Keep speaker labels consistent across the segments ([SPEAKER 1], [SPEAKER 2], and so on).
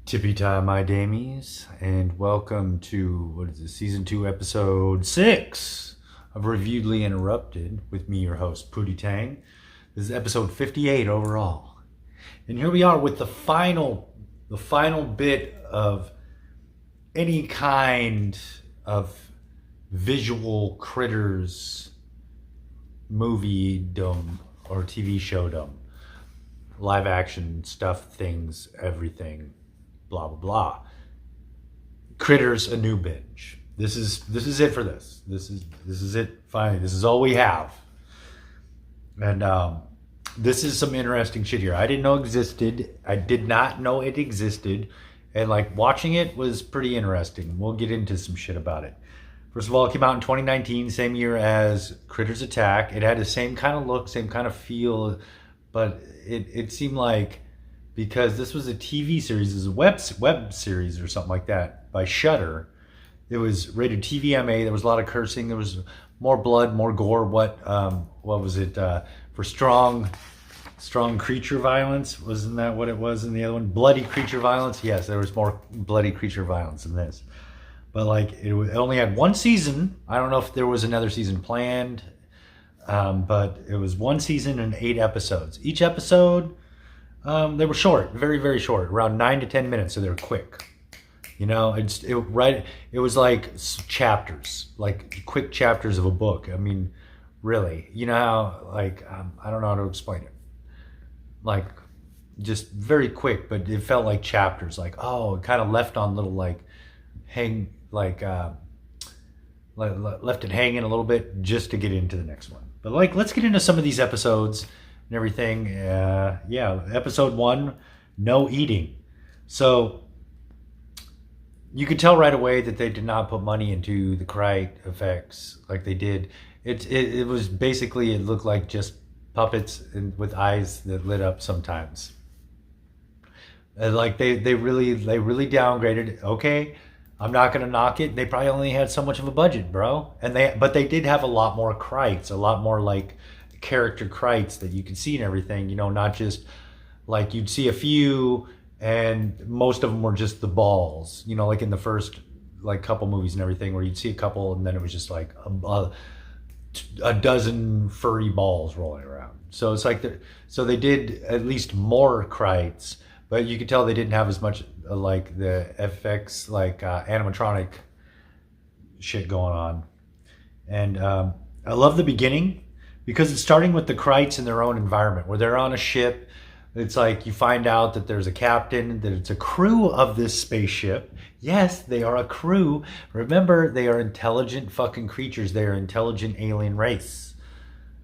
[SPEAKER 1] Tippy tie, my damies, and welcome to what is it, season 2, episode 6 of Reviewedly Interrupted with me, your host, Pootie Tang. This is episode 58 overall, and here we are with the final bit of any kind of visual critters movie-dom or TV show-dom, live action stuff, things, everything. Blah blah blah. Critters, a new binge. This is it for this. This is it. Finally, this is all we have. And this is some interesting shit here. I didn't know existed. I did not know it existed, and like watching it was pretty interesting. We'll get into some shit about it. First of all, it came out in 2019, same year as Critters Attack. It had the same kind of look, same kind of feel, but it seemed like, because this was a TV series, it was a web series or something like that by Shudder. It was rated TVMA. There was a lot of cursing. There was more blood, more gore. What was it for strong creature violence? Wasn't that what it was in the other one? Bloody creature violence. Yes, there was more bloody creature violence in this. But like it only had one season. I don't know if there was another season planned, but it was one season and 8 episodes. Each episode. They were short, very, very short, around 9 to 10 minutes, so they were quick. You know, it was like chapters, like quick chapters of a book. I mean, really, you know how, like, I don't know how to explain it. Like, just very quick, but it felt like chapters. Like, oh, it kind of left on little, like, left it hanging a little bit just to get into the next one. But, like, let's get into some of these episodes and everything. Episode 1, no eating. So you could tell right away that they did not put money into the Krite effects like they did. It was basically, it looked like just puppets with eyes that lit up sometimes. Like they really downgraded. Okay, I'm not gonna knock it. They probably only had so much of a budget, bro. But they did have a lot more Krites, a lot more like character Krites that you could see and everything, you know, not just like you'd see a few and most of them were just the balls, you know, like in the first like couple movies and everything, where you'd see a couple and then it was just like a dozen furry balls rolling around. So it's like so they did at least more Krites, but you could tell they didn't have as much like the FX, like animatronic shit going on. And I love the beginning, because it's starting with the Krites in their own environment, where they're on a ship. It's like you find out that there's a captain, that it's a crew of this spaceship. Yes, they are a crew. Remember, they are intelligent fucking creatures. They are intelligent alien race.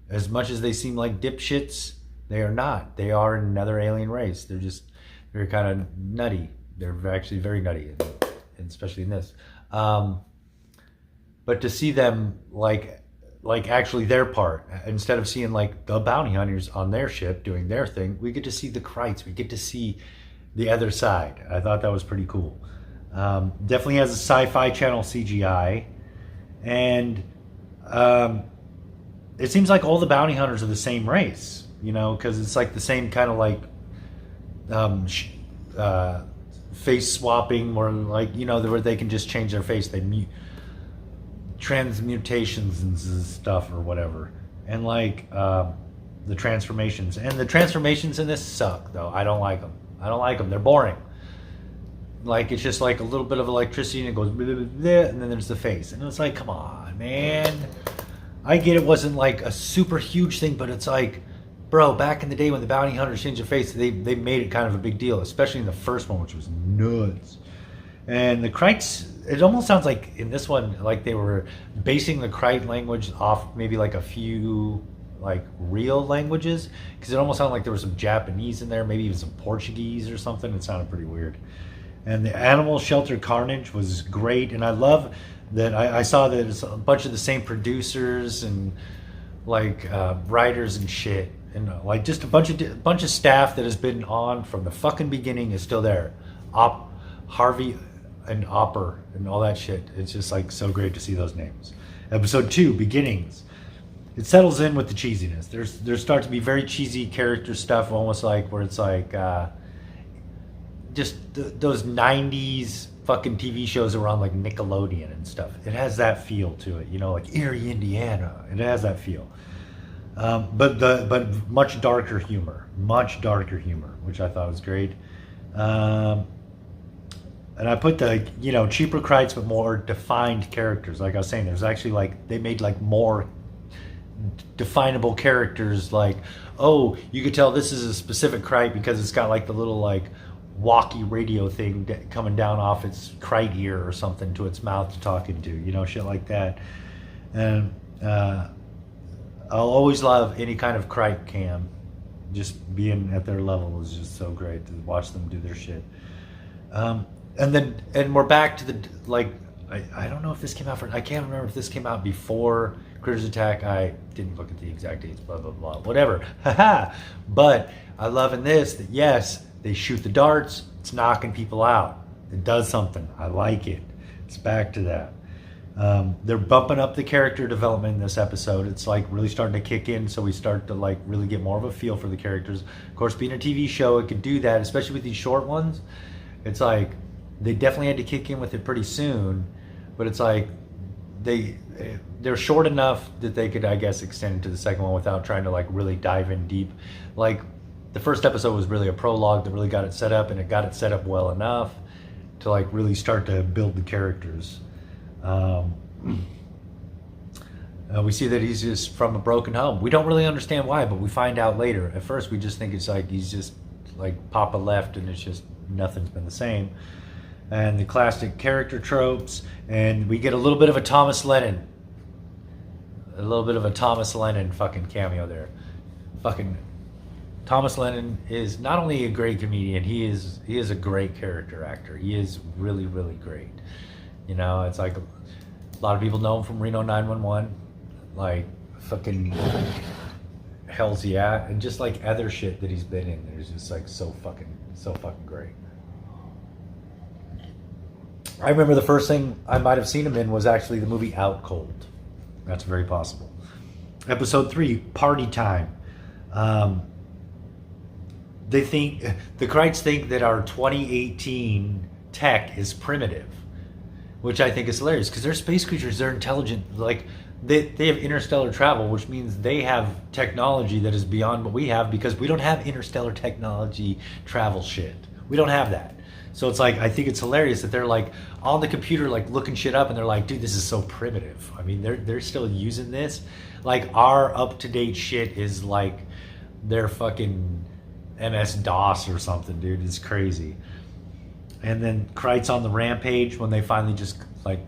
[SPEAKER 1] As much as they seem like dipshits, they are not. They are another alien race. They're kind of nutty. They're actually very nutty, and especially in this. But to see them like actually their part, instead of seeing like the bounty hunters on their ship doing their thing, we get to see the Krites. We get to see the other side. I thought that was pretty cool. Definitely has a Sci-Fi Channel CGI, and it seems like all the bounty hunters are the same race, you know, because it's like the same kind of like face swapping, or like, you know, where they can just change their face. They transmutations and stuff or whatever, and like the transformations in this suck though. I don't like them. They're boring. Like, it's just like a little bit of electricity and it goes blah, blah, blah, and then there's the face, and it's like, come on, man. I get it wasn't like a super huge thing, but it's like, bro, back in the day when the bounty hunters changed their face, they made it kind of a big deal, especially in the first one, which was nuts. And the Krites, it almost sounds like in this one, like they were basing the Krite language off maybe like a few like real languages, because it almost sounded like there was some Japanese in there, maybe even some Portuguese or something. It sounded pretty weird. And the animal shelter carnage was great, and I love that I saw that it's a bunch of the same producers and like writers and shit, and like just a bunch of staff that has been on from the fucking beginning is still there. Harvey and Opper and all that shit. It's just like so great to see those names. Episode 2, Beginnings. It settles in with the cheesiness. There starts to be very cheesy character stuff, almost like where it's like those 90s fucking TV shows around like Nickelodeon and stuff. It has that feel to it, you know, like Erie, Indiana. It has that feel. But much darker humor, which I thought was great. And I put the, you know, cheaper Kreitz but more defined characters. Like I was saying, there's actually like, they made like more definable characters. Like, oh, you could tell this is a specific Kreit because it's got like the little like walkie radio thing coming down off its Kreit ear or something to its mouth to talk into, you know, shit like that. And I'll always love any kind of Kreit cam. Just being at their level is just so great to watch them do their shit. And we're back to the, like, I don't know if this came out I can't remember if this came out before Critters Attack. I didn't look at the exact dates, blah, blah, blah, whatever. Haha. But I love in this that, yes, they shoot the darts, it's knocking people out. It does something. I like it. It's back to that. They're bumping up the character development in this episode. It's like really starting to kick in, so we start to like really get more of a feel for the characters. Of course, being a TV show, it could do that, especially with these short ones. It's like they definitely had to kick in with it pretty soon, but it's like they're short enough that they could, I guess, extend to the second one without trying to like really dive in deep. Like the first episode was really a prologue that really got it set up, and it got it set up well enough to like really start to build the characters. We see that he's just from a broken home. We don't really understand why, but we find out later. At first, we just think it's like he's just like Papa left, and it's just nothing's been the same. And the classic character tropes, and we get a little bit of a Thomas Lennon fucking cameo there. Fucking Thomas Lennon is not only a great comedian, he is a great character actor. He is really, really great. You know, it's like a lot of people know him from Reno 911, like fucking Hell's Yeah, and just like other shit that he's been in. There's just like so fucking great. I remember the first thing I might have seen him in was actually the movie Out Cold. That's very possible. Episode 3, Party Time. The Kreitz think that our 2018 tech is primitive, which I think is hilarious because they're space creatures. They're intelligent. Like they have interstellar travel, which means they have technology that is beyond what we have because we don't have interstellar technology travel shit. We don't have that. So it's like, I think it's hilarious that they're like on the computer, like looking shit up, and they're like, dude, this is so primitive. I mean, they're still using this. Like our up-to-date shit is like their fucking MS-DOS or something, dude. It's crazy. And then Kreitz on the rampage when they finally just like,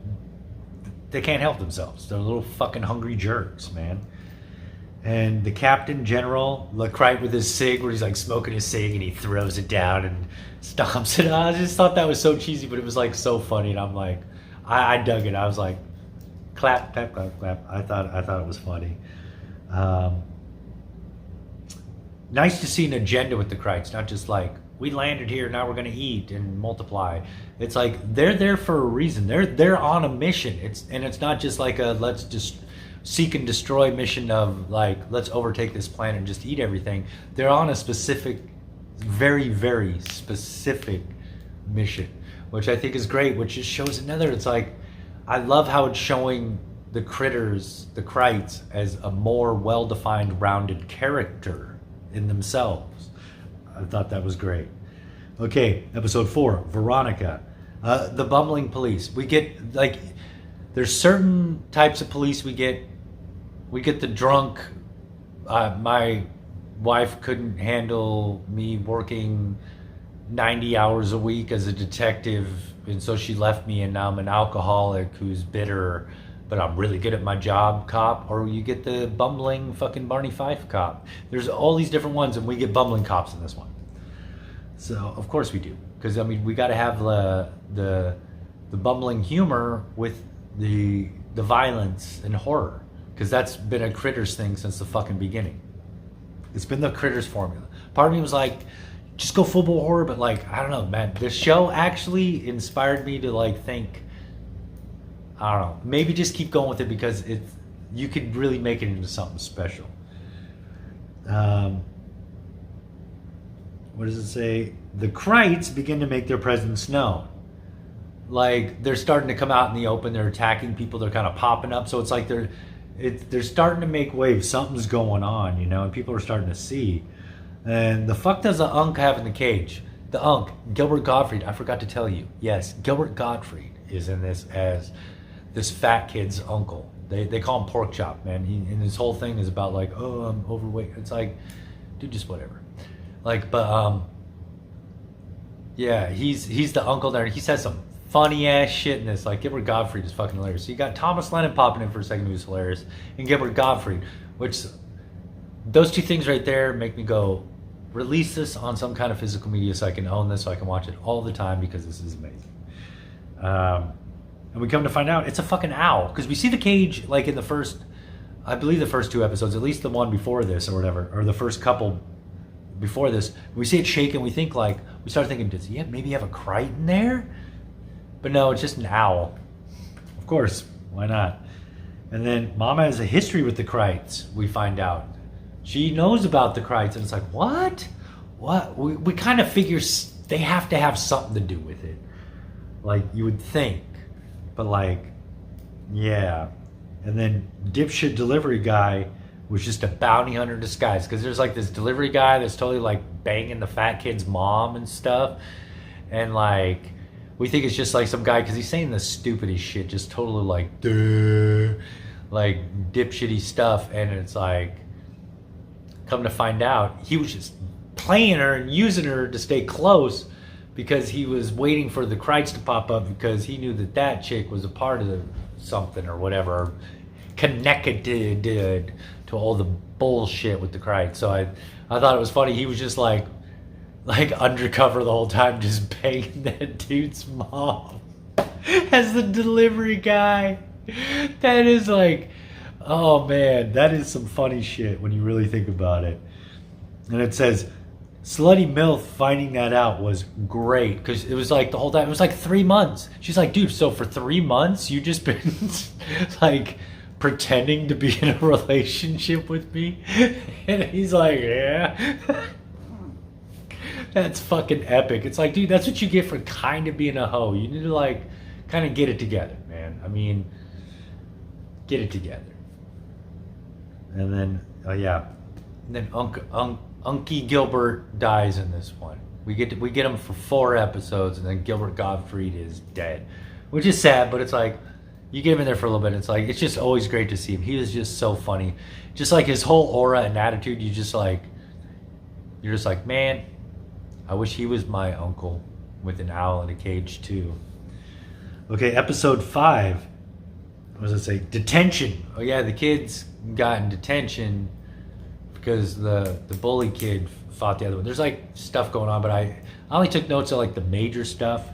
[SPEAKER 1] they can't help themselves. They're little fucking hungry jerks, man. And the Captain General, Kreit with his cig, where he's like smoking his cig and he throws it down and stomps it. I just thought that was so cheesy, but it was like so funny. And I'm like, I dug it. I was like, clap, clap, clap, clap. I thought it was funny. Nice to see an agenda with the Kreitz, not just like, we landed here, now we're gonna eat and multiply. It's like they're there for a reason. They're on a mission. It's not just like a let's just seek and destroy mission of like let's overtake this planet and just eat everything. They're on a specific, very, very specific mission, which I think is great, which just shows another, it's like, I love how it's showing the critters, the Kreitz, as a more well-defined, rounded character in themselves. I thought that was great. Okay, episode 4, Veronica. The bumbling police. We get, like, there's certain types of police we get the drunk, my wife couldn't handle me working 90 hours a week as a detective, and so she left me, and now I'm an alcoholic who's bitter, but I'm really good at my job cop. Or you get the bumbling fucking Barney Fife cop. There's all these different ones, and we get bumbling cops in this one. So of course we do, because I mean we got to have the bumbling humor with the violence and horror, because that's been a Critters thing since the fucking beginning. It's been the Critters formula. Part of me was like, just go football horror, but like, I don't know, man. The show actually inspired me to like think, I don't know, maybe just keep going with it, because you could really make it into something special. what does it say? The Krites begin to make their presence known. Like, they're starting to come out in the open. They're attacking people. They're kind of popping up. So it's like they're starting to make waves. Something's going on, you know, and people are starting to see. And the fuck does the Unk have in the cage? The Unk, Gilbert Gottfried. I forgot to tell you. Yes, Gilbert Gottfried is in this as this fat kid's uncle. They call him Pork Chop, man. And his whole thing is about like, oh, I'm overweight. It's like, dude, just whatever. Like, but yeah, he's the uncle there. He says some funny ass shit in this. Like, Gilbert Gottfried is fucking hilarious. So you got Thomas Lennon popping in for a second, who's hilarious, and Gilbert Gottfried, which those two things right there make me go, release this on some kind of physical media so I can own this, so I can watch it all the time, because this is amazing. And we come to find out it's a fucking owl, because we see the cage like in the first, I believe the first 2 episodes, at least the one before this or whatever, or the first couple before this, we see it shaking. We think like, we start thinking, does he maybe have a Krite in there? But no, it's just an owl. Of course, why not? And then Mama has a history with the Krites, we find out. She knows about the Krites, and it's like, what? What? We kind of figure they have to have something to do with it. Like, you would think. But like, yeah. And then dipshit delivery guy was just a bounty hunter in disguise. Because there's like this delivery guy that's totally like banging the fat kid's mom and stuff. And like, we think it's just like some guy, because he's saying the stupidest shit, just totally like, duh, like dipshitty stuff. And it's like, come to find out, he was just playing her and using her to stay close, because he was waiting for the Krites to pop up, because he knew that chick was a part of something or whatever, connected to all the bullshit with the Krites. So I thought it was funny. He was just like undercover the whole time, just banging that dude's mom as the delivery guy. That is like, oh man, that is some funny shit when you really think about it. And it says, Slutty MILF finding that out was great, because it was like the whole time, it was like 3 months. She's like, dude, so for 3 months you just been like pretending to be in a relationship with me? And he's like, yeah. That's fucking epic. It's like, dude, that's what you get for kind of being a hoe. You need to like kind of get it together, man. I mean, get it together. And then, oh yeah, and then Unky Gilbert dies in this one. We get him for 4 episodes, and then Gilbert Gottfried is dead, which is sad. But it's like, you get him in there for a little bit. It's like, it's just always great to see him. He is just so funny, just like his whole aura and attitude. You're just like, man, I wish he was my uncle with an owl in a cage too. Okay, episode 5. What does it say? Detention. Oh yeah, the kids got in detention because the bully kid fought the other one. There's like stuff going on, but I only took notes of like the major stuff.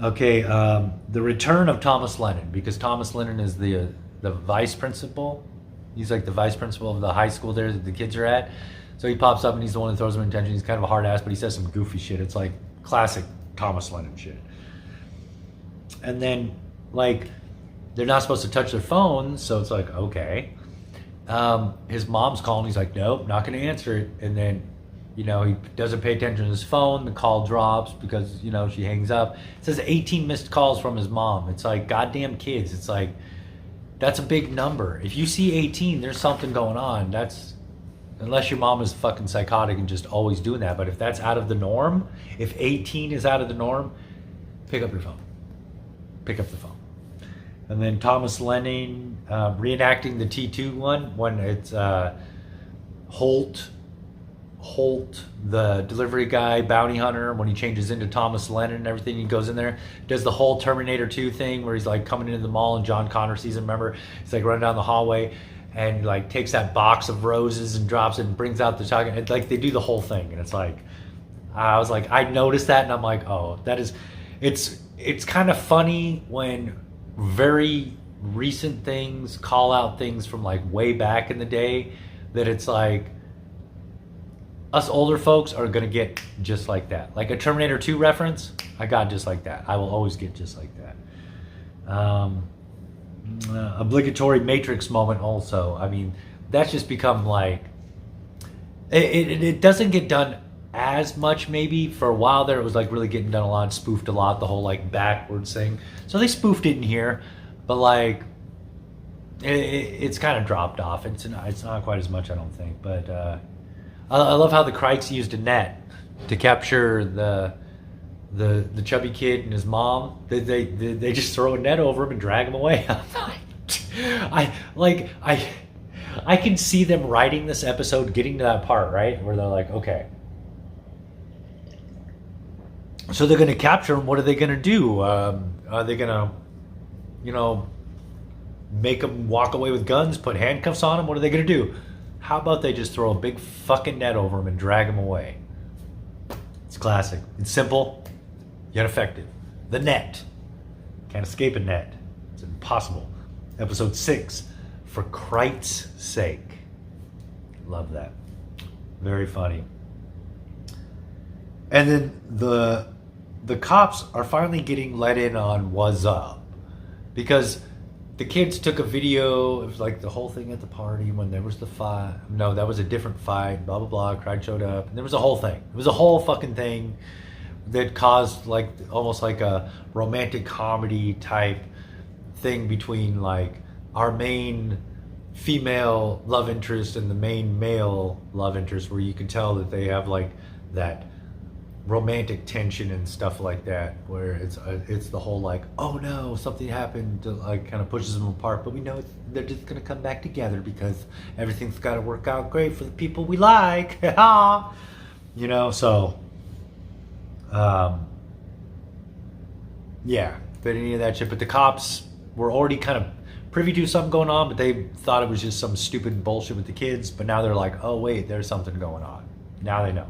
[SPEAKER 1] Okay, the return of Thomas Lennon, because Thomas Lennon is the vice principal. He's like the vice principal of the high school there that the kids are at. So he pops up and he's the one that throws them in detention. He's kind of a hard ass, but he says some goofy shit. It's like classic Thomas Lennon shit. And then like, they're not supposed to touch their phones, so it's like, okay. His mom's calling. He's like, nope, not going to answer it. And then, you know, he doesn't pay attention to his phone. The call drops because, you know, she hangs up. It says 18 missed calls from his mom. It's like, goddamn kids. It's like, that's a big number. If you see 18, there's something going on. That's, unless your mom is fucking psychotic and just always doing that. But if that's out of the norm, if 18 is out of the norm, pick up your phone. Pick up the phone. And then Thomas Lennon reenacting the T2 one, when it's Holt, the delivery guy, bounty hunter, when he changes into Thomas Lennon and everything, he goes in there, does the whole Terminator 2 thing where he's like coming into the mall and John Connor sees him, remember? He's like running down the hallway and like takes that box of roses and drops it and brings out the shotgun. And like they do the whole thing, and it's like, I was like, I noticed that and I'm like, oh, that is, it's kind of funny when very recent things call out things from like way back in the day, that it's like us older folks are gonna get just like that. Like a Terminator 2 reference, I got just like that. I will always get just like that. Obligatory Matrix moment also. I mean, that's just become like, it doesn't get done as much. Maybe for a while there, it was like really getting done a lot, spoofed a lot, the whole like backwards thing. So they spoofed it in here, but like it's kind of dropped off. It's not quite as much, I don't think. But I love how the Kreitz used a net to capture the chubby kid and his mom. They just throw a net over him and drag him away. I can see them writing this episode, getting to that part, right, where they're like, okay, so they're going to capture him. What are they going to do? Are they going to, make him walk away with guns, put handcuffs on him? What are they going to do? How about they just throw a big fucking net over him and drag him away? It's classic. It's simple, yet effective. The net. Can't escape a net. It's impossible. Episode 6, For Kreit's Sake. Love that. Very funny. And then the cops are finally getting let in on what's up. Because the kids took a video of like the whole thing at the party when there was the fight. No, that was a different fight. Blah, blah, blah. Kreitz showed up. And there was a whole thing. It was a whole fucking thing that caused like almost like a romantic comedy type thing between like our main female love interest and the main male love interest, where you can tell that they have like that romantic tension and stuff like that, where it's the whole like, oh no, something happened, to like kind of pushes them apart, but we know they're just gonna come back together because everything's got to work out great for the people we like. So yeah, but any of that shit. But the cops were already kind of privy to something going on, but they thought it was just some stupid bullshit with the kids. But now they're like, oh wait, there's something going on. Now they know.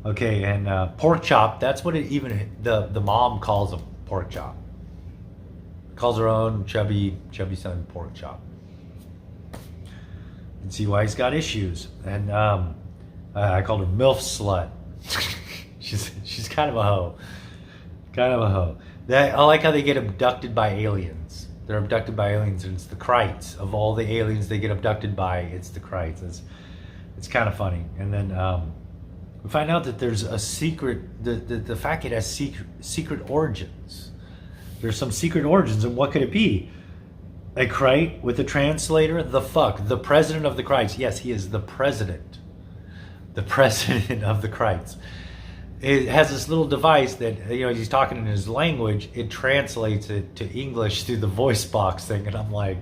[SPEAKER 1] Okay, and pork chop, that's what the mom calls him, pork chop. Calls her own chubby son pork chop. You can see why he's got issues. And I called her MILF slut. she's kind of a hoe. Kind of a hoe. I like how they get abducted by aliens. They're abducted by aliens, and it's the Kreitz. Of all the aliens they get abducted by, it's the Kreitz. It's kind of funny. And then we find out that there's a secret, the fact it has secret origins. There's some secret origins, and what could it be? A Kreit with a translator? The president of the Kreitz. Yes, he is the president. The president of the Kreitz. It has this little device that, he's talking in his language, it translates it to English through the voice box thing, and I'm like,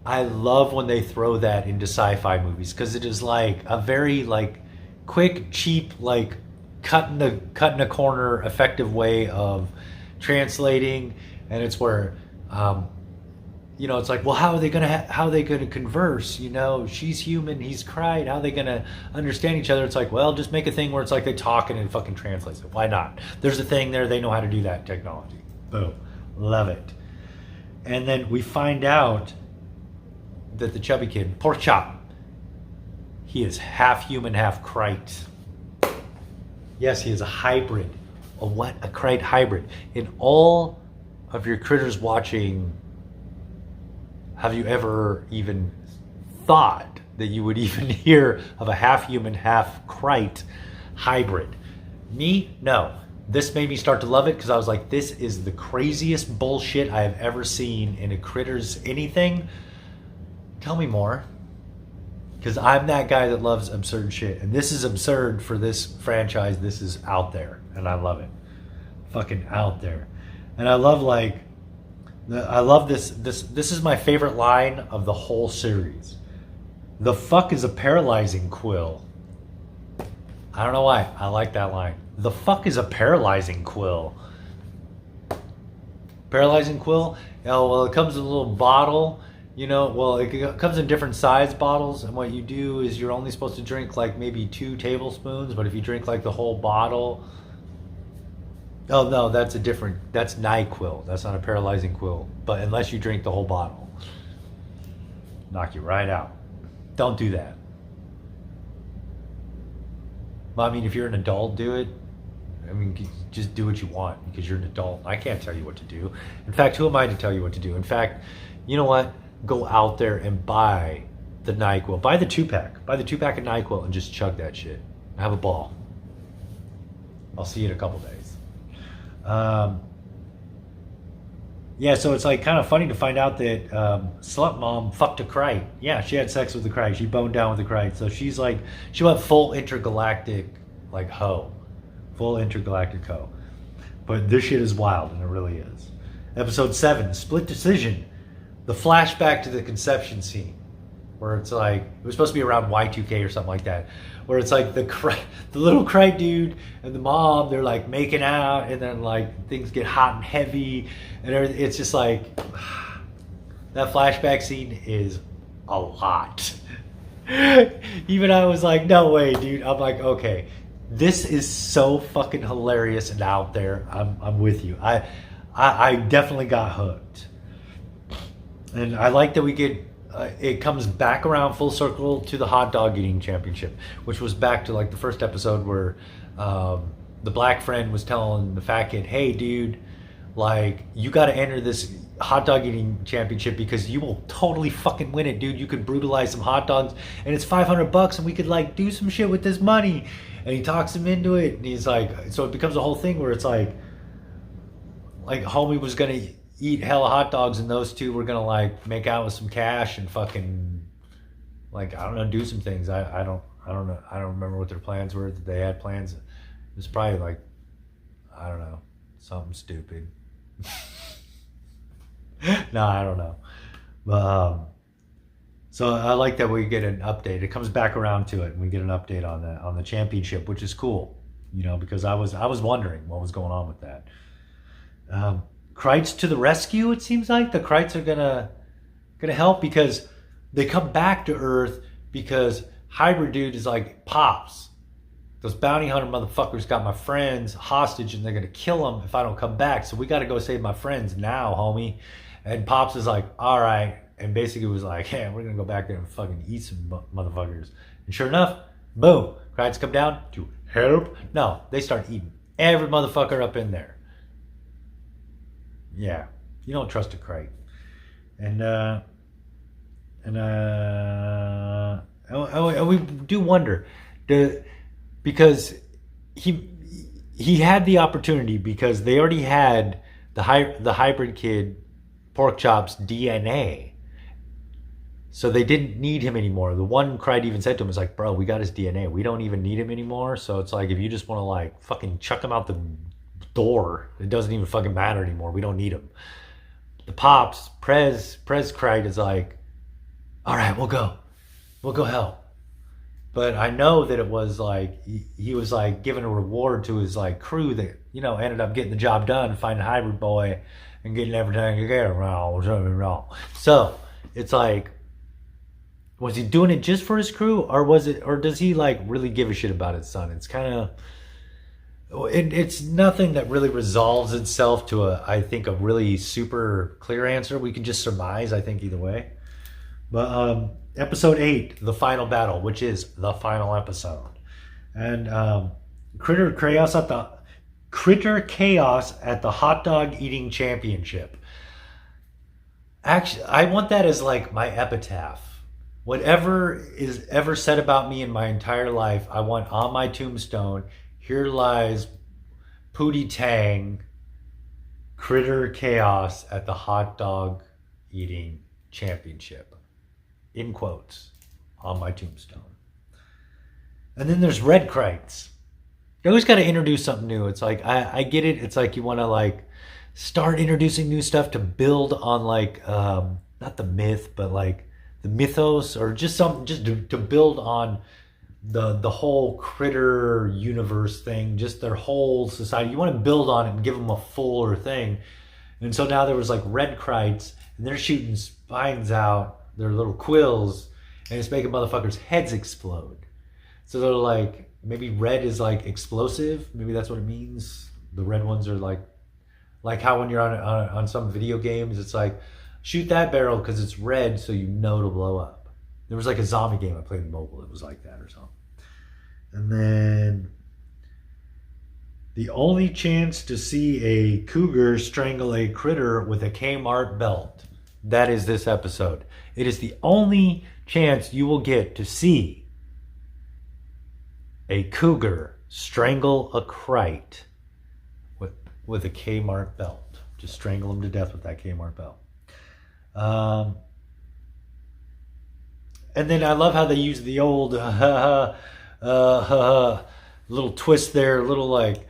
[SPEAKER 1] I love when they throw that into sci-fi movies, because it is like a very like quick, cheap, like cutting a corner, effective way of translating. And it's where, it's like, well, how are they gonna converse? She's human, he's Kreit. How are they gonna understand each other? It's like, well, just make a thing where it's like they talk and it fucking translates it. Why not? There's a thing there. They know how to do that technology. Boom, love it. And then we find out that the chubby kid, pork chop, he is half human, half Kreit. Yes, he is a hybrid. A what? A Kreit hybrid. In all of your critters watching, have you ever even thought that you would even hear of a half human, half Kreit hybrid? Me? No. This made me start to love it, because I was like, this is the craziest bullshit I have ever seen in a critters anything. Tell me more. Because I'm that guy that loves absurd shit. And this is absurd for this franchise. This is out there. And I love it. Fucking out there. And I love this. This is my favorite line of the whole series. The fuck is a paralyzing quill? I don't know why. I like that line. The fuck is a paralyzing quill? Paralyzing quill? Oh, well, it comes in a little bottle. It comes in different size bottles, and what you do is you're only supposed to drink like maybe 2 tablespoons, but if you drink like the whole bottle, oh no, that's NyQuil. That's not a paralyzing quill, but unless you drink the whole bottle, knock you right out. Don't do that. Well, I mean, if you're an adult, do it. I mean, just do what you want, because you're an adult. I can't tell you what to do. In fact, who am I to tell you what to do? In fact, you know what? Go out there and buy the NyQuil. Buy the 2-pack. Buy the 2-pack of NyQuil and just chug that shit. Have a ball. I'll see you in a couple days. Yeah, so it's like kind of funny to find out that Slut Mom fucked a Krite. Yeah, she had sex with the Krite. She boned down with the Krite. So she's like, she went full intergalactic, like, hoe. Full intergalactic hoe. But this shit is wild, and it really is. Episode 7, Split Decision. The flashback to the conception scene. Where it's like, it was supposed to be around Y2K or something like that. Where it's like the little Krite dude and the mom, they're like making out, and then like things get hot and heavy, and everything. It's just like, that flashback scene is a lot. Even I was like, no way, dude. I'm like, okay, this is so fucking hilarious and out there. I'm with you. I definitely got hooked. And I like that we get, it comes back around full circle to the hot dog eating championship, which was back to like the first episode where the black friend was telling the fat kid, hey dude, like you got to enter this hot dog eating championship because you will totally fucking win it, dude. You could brutalize some hot dogs and it's $500 and we could like do some shit with this money. And he talks him into it, and he's like, so it becomes a whole thing where it's like homie was gonna eat hella hot dogs and those two were gonna like make out with some cash and fucking like, I don't know, do some things. I don't know. I don't remember what their plans were. That they had plans. It was probably like, I don't know, something stupid. No, I don't know. But so I like that we get an update. It comes back around to it, and we get an update on the championship, which is cool. You know, because I was wondering what was going on with that. Krites to the rescue. It seems like the Krites are gonna help because they come back to Earth because Hybrid Dude is like, Pops, those bounty hunter motherfuckers got my friends hostage and they're gonna kill them if I don't come back. So we got to go save my friends now, homie. And Pops is like, all right, and basically was like, hey, we're gonna go back there and fucking eat some motherfuckers. And sure enough, boom, Krites come down to help. No, they start eating every motherfucker up in there. Yeah, you don't trust a Krite. And we do wonder, because he had the opportunity because they already had the hybrid kid Pork Chop's DNA, so they didn't need him anymore. The one Krite even said to him, was like, bro, we got his DNA, we don't even need him anymore. So it's like, if you just want to like fucking chuck him out the door, it doesn't even fucking matter anymore. We don't need him. The Pops, Prez Krite is like, all right, we'll go help. But I know that it was like, he was like giving a reward to his like crew that, you know, ended up getting the job done, finding Hybrid Boy and getting everything together. So it's like, was he doing it just for his crew, or does he like really give a shit about his son? It's kind of, it's nothing that really resolves itself to I think a really super clear answer. We can just surmise, I think, either way. But episode 8, the final battle, which is the final episode, and Critter Chaos at the hot dog eating championship. Actually, I want that as like my epitaph. Whatever is ever said about me in my entire life, I want on my tombstone, here lies Pootie Tang, Critter Chaos at the hot dog eating championship. In quotes, on my tombstone. And then there's Red Krites. You always got to introduce something new. It's like, I get it. It's like you want to like start introducing new stuff to build on like, not the myth, but like the mythos, or just something, just to build on the whole critter universe thing, just their whole society. You want to build on it and give them a fuller thing. And so now there was like Red Krites, and they're shooting spines out, their little quills, and it's making motherfuckers' heads explode. So they're like, maybe red is like explosive. Maybe that's what it means. The red ones are like how when you're on some video games, it's like, shoot that barrel because it's red, so you know to blow up. There was like a zombie game I played in mobile. It was like that or something. And then the only chance to see a cougar strangle a critter with a Kmart belt. That is this episode. It is the only chance you will get to see A cougar strangle a Krite with a Kmart belt. Just strangle him to death with that Kmart belt. And then I love how they use the old little twist there, little like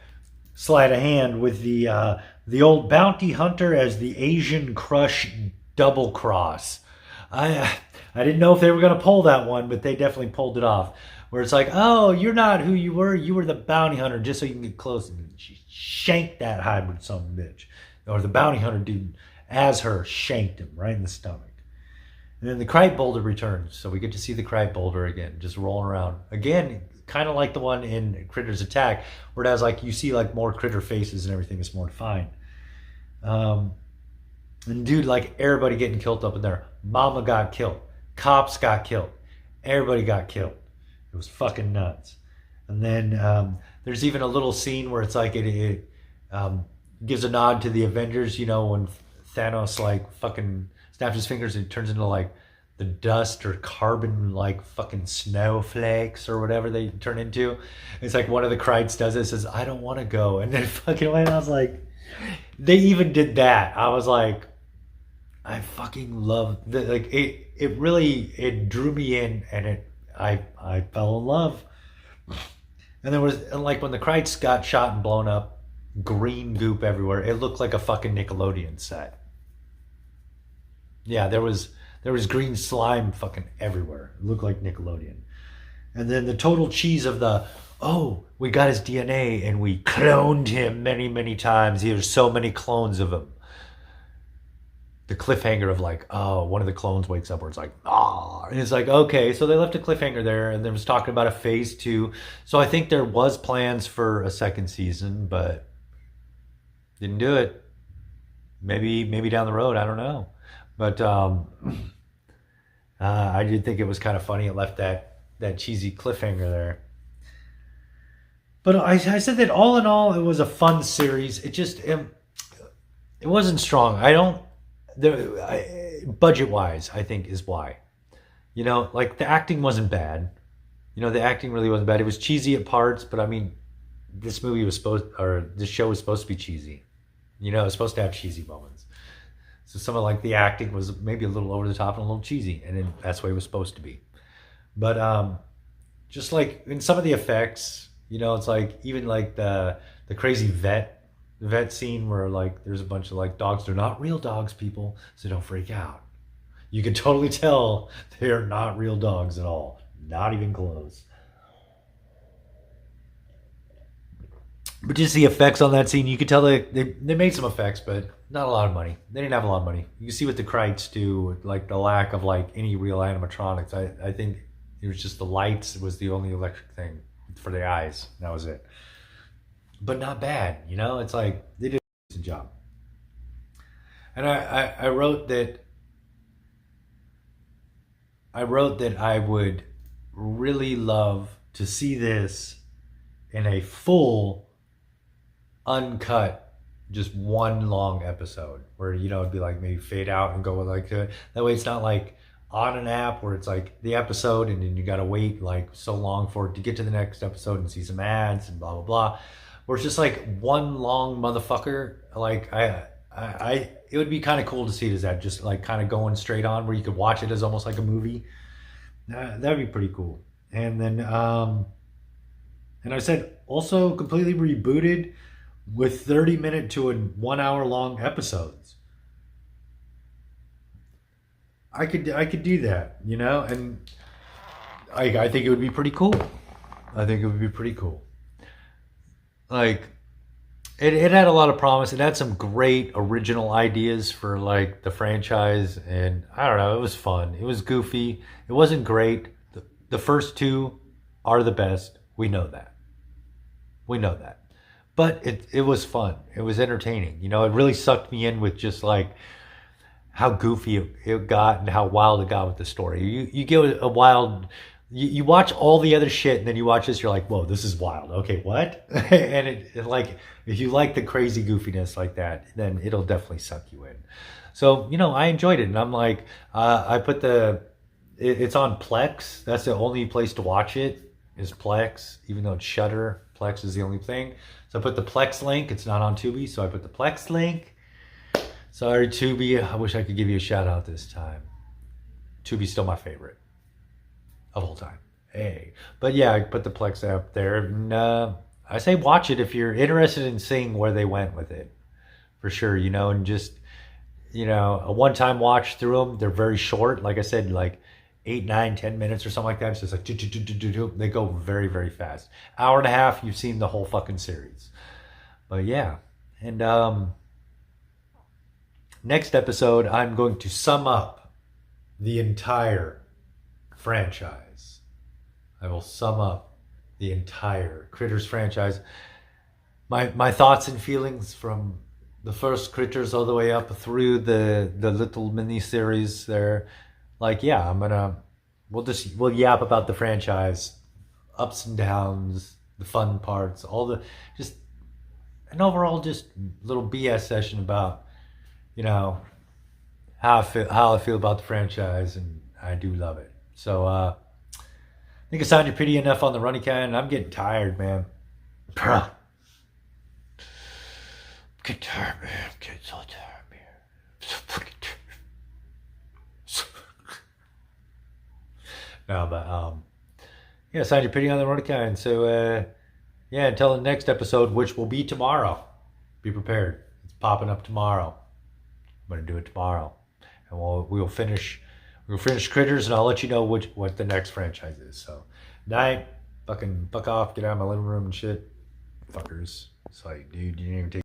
[SPEAKER 1] sleight of hand with the old bounty hunter as the Asian crush double cross. I didn't know if they were going to pull that one, but they definitely pulled it off. Where it's like, oh, you're not who you were. You were the bounty hunter just so you can get close. And she shanked that hybrid son of a bitch. Or the bounty hunter dude as her shanked him right in the stomach. And then the Krite boulder returns. So we get to see the Krite boulder again, just rolling around. Again, kind of like the one in Critters Attack, where it has like, you see like more critter faces and everything is more defined. And dude, like everybody getting killed up in there. Mama got killed. Cops got killed. Everybody got killed. It was fucking nuts. And then there's even a little scene where it's like it gives a nod to the Avengers, you know, when Thanos like fucking snaps his fingers and it turns into like the dust or carbon like fucking snowflakes or whatever they turn into. It's like one of the Krites does it, says, I don't want to go. And then fucking went, I was like, they even did that. I was like, I fucking love that. Like it really, it drew me in and I fell in love. And there was, like, when the Krites got shot and blown up, green goop everywhere. It looked like a fucking Nickelodeon set. Yeah, there was green slime fucking everywhere. It looked like Nickelodeon. And then the total cheese of we got his DNA and we cloned him many, many times. There's so many clones of him. The cliffhanger of like, one of the clones wakes up where it's like, and it's like, okay, so they left a cliffhanger there and there was talking about a phase 2. So I think there was plans for a second season, but didn't do it. Maybe down the road, I don't know. But I did think it was kind of funny. It left that cheesy cliffhanger there. But I said that all in all, it was a fun series. It just, it wasn't strong. Budget-wise, I think is why. You know, like the acting wasn't bad. You know, the acting really wasn't bad. It was cheesy at parts, but I mean, this show was supposed to be cheesy. You know, it was supposed to have cheesy moments. So some of like the acting was maybe a little over the top and a little cheesy, and that's the way it was supposed to be. But just like in some of the effects, you know, it's like even like the crazy vet scene where like there's a bunch of like dogs. They're not real dogs, people, so don't freak out. You can totally tell they're not real dogs at all. Not even close. But just the effects on that scene, you could tell they made some effects, but not a lot of money. They didn't have a lot of money. You can see what the Krites do with like the lack of like any real animatronics. I think it was just the lights was the only electric thing for the eyes. That was it. But not bad, you know? It's like they did a decent job. And I wrote that I would really love to see this in a full, uncut, just one long episode where, you know, it'd be like maybe fade out and go with like that way it's not like on an app where it's like the episode and then you gotta wait like so long for it to get to the next episode and see some ads and blah blah blah. Where it's just like one long motherfucker. Like it would be kind of cool to see it as that, just like kind of going straight on where you could watch it as almost like a movie. That'd be pretty cool. And then and I said also completely rebooted with 30-minute to 1 hour long episodes. I could do that, you know, and I think it would be pretty cool. I think it would be pretty cool. Like, it had a lot of promise. It had some great original ideas for like the franchise, and I don't know, it was fun. It was goofy. It wasn't great. The first two are the best. We know that. But it was fun. It was entertaining. You know, it really sucked me in with just like how goofy it got and how wild it got with the story. You get a wild. You watch all the other shit and then you watch this, you're like, whoa, this is wild. Okay, what? And it like, if you like the crazy goofiness like that, then it'll definitely suck you in. So, you know, I enjoyed it. And I'm like, I put it's on Plex. That's the only place to watch it. is Plex, even though it's Shudder. Plex is the only thing. So I put the Plex link. It's not on Tubi, so I put the Plex link. Sorry, Tubi. I wish I could give you a shout out this time. Tubi's still my favorite of all time. Hey, but yeah, I put the Plex app there, and I say watch it if you're interested in seeing where they went with it, for sure. You know, and just a one-time watch through them. They're very short, like I said, like 8, 9, 10 minutes or something like that. It's just like they go very, very fast. Hour and a half, you've seen the whole fucking series. But yeah, and next episode, I'm going to sum up the entire franchise. I will sum up the entire Critters franchise. My thoughts and feelings from the first Critters all the way up through the little mini series there. Like, yeah, we'll yap about the franchise, ups and downs, the fun parts, all the just an overall just little BS session about how I feel about the franchise, and I do love it. So I think it's time to pity enough on the runny can. I'm getting tired, man. Bruh. I'm getting tired, man. I'm getting so tired, man. So fucking tired. No, but yeah, sign your pity on the runny can. So yeah, until the next episode, which will be tomorrow. Be prepared. It's popping up tomorrow. I'm gonna do it tomorrow, and we'll finish Critters, and I'll let you know what the next franchise is. So, night, fucking fuck off, get out of my living room and shit, fuckers. It's like, dude, you didn't even take